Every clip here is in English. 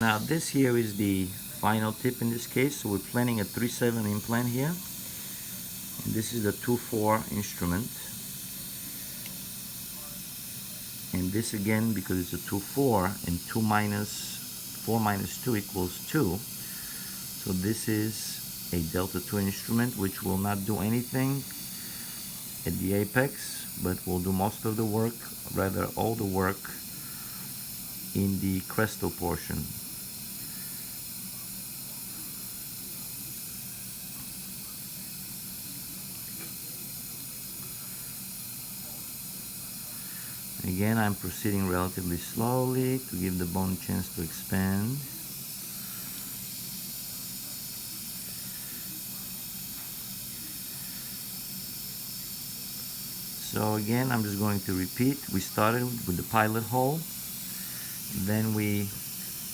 Now this here is the final tip in this case. So we're planning a 3/7 implant here. And this is the 2/4 instrument. And this again, because it's a 2/4 and 4 minus 2 equals 2. So this is a delta 2 instrument which will not do anything at the apex, but will do most of the work, rather all the work, in the crestal portion. Again, I'm proceeding relatively slowly to give the bone a chance to expand. So again, I'm just going to repeat. We started with the pilot hole, then we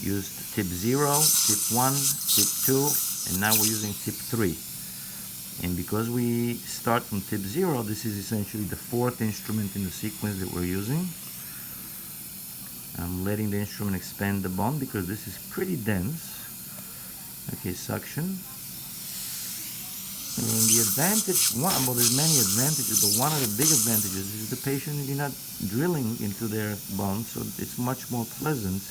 used tip 0, tip 1, tip 2, and now we're using tip 3. And because we start from tip 0, this is essentially the 4th instrument in the sequence that we're using. I'm letting the instrument expand the bone because this is pretty dense. Okay, suction. And the advantage, well, there's many advantages, but one of the big advantages is the patient is not drilling into their bone, so it's much more pleasant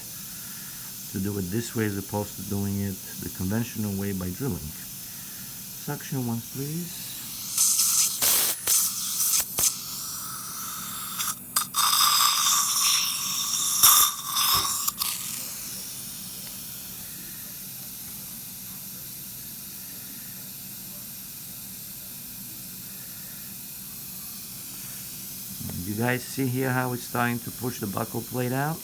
to do it this way as opposed to doing it the conventional way by drilling. Suction once, please. You guys see here how it's starting to push the buccal plate out?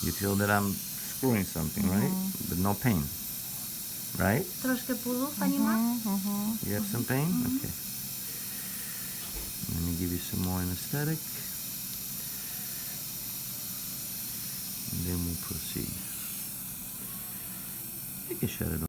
You feel that I'm screwing something, right? But no pain, right? Troszkę bólu pani ma? You have some pain? Okay. Let me give you some more anesthetic. And then we'll proceed. You can shut it off.